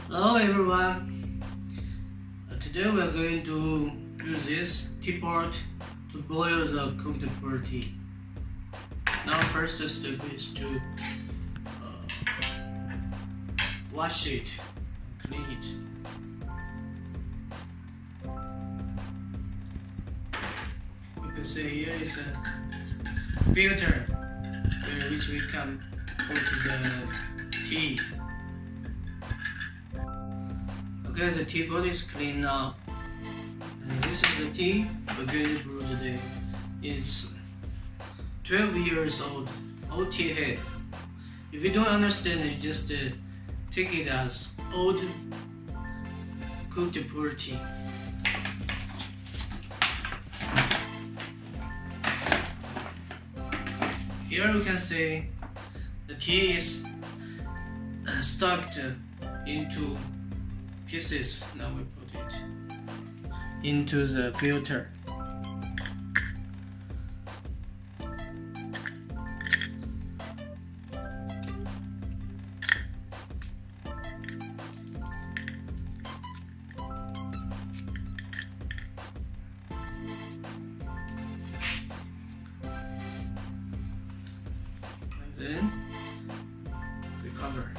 Hello everyone. Today we are going to use this teapot to boil the cooked Pu-erh tea. Now first step is to wash it, clean it. You can see here is a filter which we can put the tea. Okay, the teapot is clean now. And this is the tea we're going to brew today. It's 12 years old tea head. If you don't understand it, just take it as old cooked Pu-erh tea. Here we can see the tea is stuck into pieces. Now we put it into the filter. And then we cover.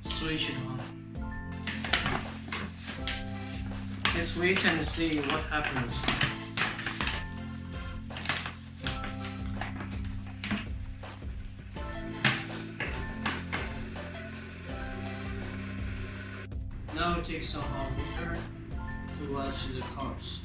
Switch it on. Let's wait and see what happens. Now we take some hot water to wash the cups.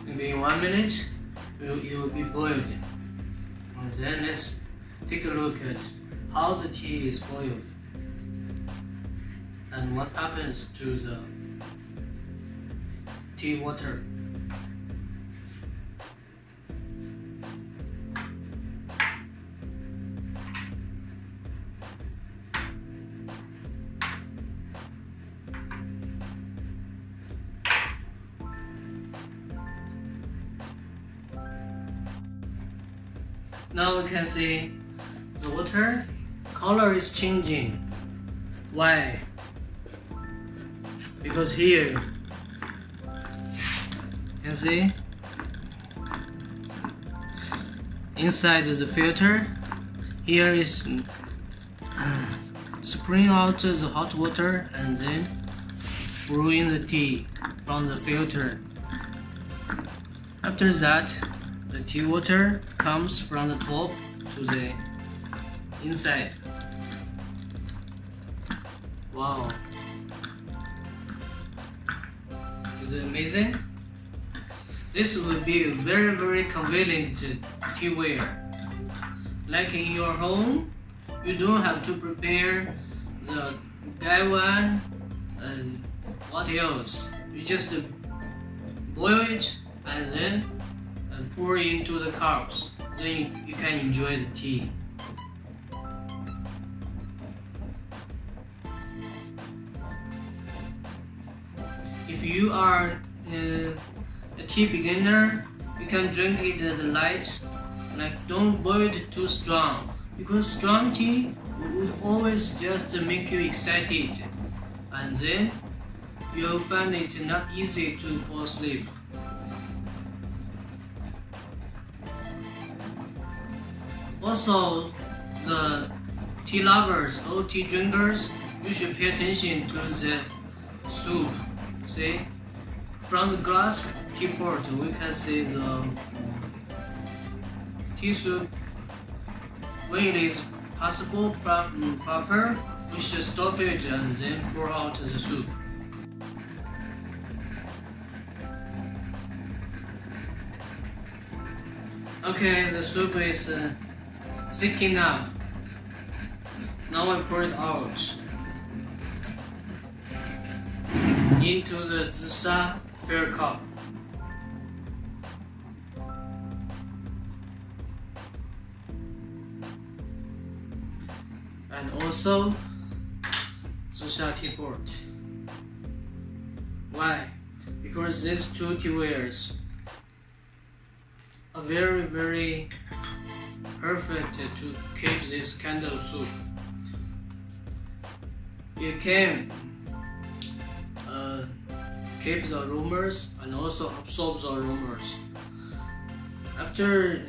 Maybe in 1 minute it will be boiled. And then let's take a look at how the tea is boiled and what happens to the tea water. Now we can see the water color is changing. Why? Because here you can see inside the filter, here is spring out the hot water and then brewing the tea from the filter. After that, the tea water comes from the top to the inside. Wow! Is it amazing? This will be a very convenient teaware. Like in your home, you don't have to prepare the gaiwan and what else. You just boil it and then pour into the cups. Then you can enjoy the tea. If you are a tea beginner, you can drink it light. Like, don't boil it too strong, because strong tea would always just make you excited, and then you'll find it not easy to fall asleep. Also, the tea lovers or tea drinkers, you should pay attention to the soup. See, from the glass teapot, we can see the tea soup. When it is possible proper, we should stop it and then pour out the soup. Okay, the soup is thick enough. Now I pour it out into the Zisha fair cup. And also Zisha teapot. Why? Because these two teawares are very perfect to keep this kind of soup. You can keep the aromas and also absorb the aromas. After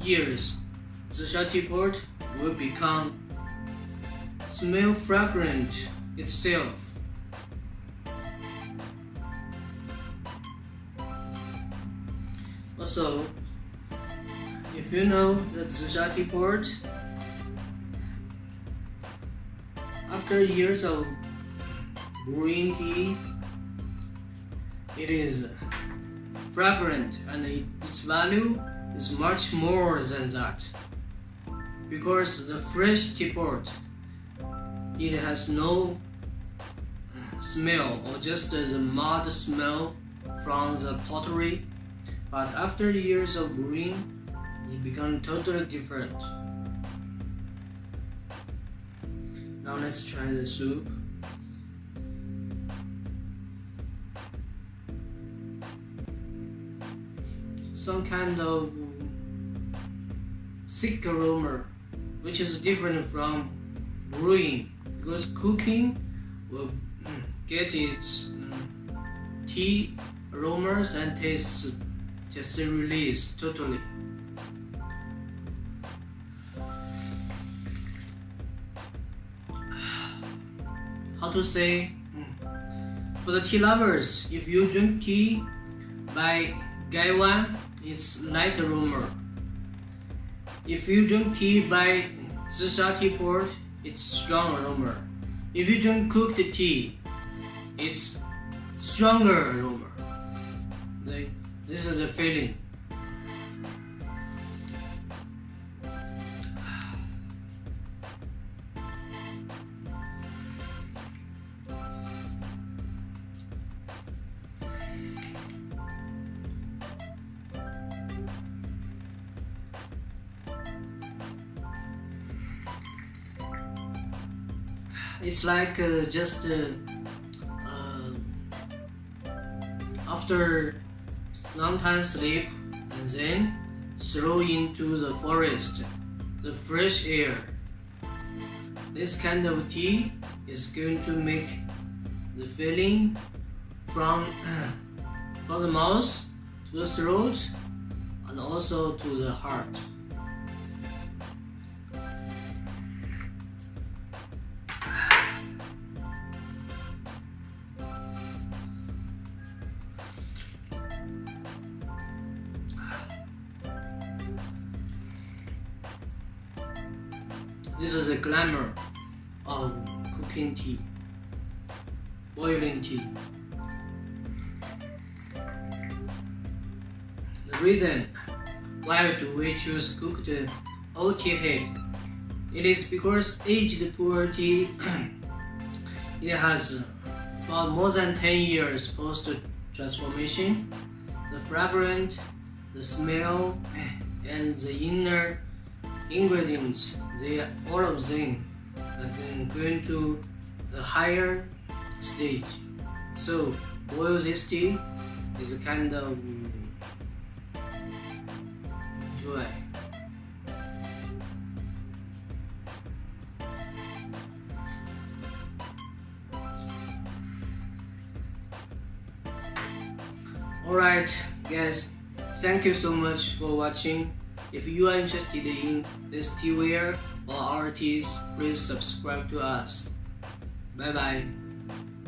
years, the Zisha pot will become smell fragrant itself. Also, if you know that Zisha pot, after years of brewing tea, it is fragrant and its value is much more than that. Because the fresh teapot, it has no smell or just the mud smell from the pottery. But after years of brewing, it becomes totally different. Now let's try the soup. Some kind of thick aroma, which is different from brewing, because cooking will get its tea aromas and tastes just released totally. How to say? For the tea lovers, if you drink tea by Gaiwan, it's light aroma. If you drink tea by Zisha teapot, it's strong aroma. If you drink cooked tea, it's stronger aroma. This is the feeling. It's like just after long time sleep and then throw into the forest, the fresh air. This kind of tea is going to make the feeling from the mouth to the throat and also to the heart. This is the glamour of cooking tea, boiling tea. The reason why do we choose cooked oat tea head? It is because aged Pu-erh tea it has about more than 10 years post transformation. The fragrance, the smell, and the inner ingredients, all of them are going to a higher stage. So boil this tea is a kind of joy. Alright guys, thank you so much for watching. If you are interested in this teaware or our teas, please subscribe to us. Bye bye.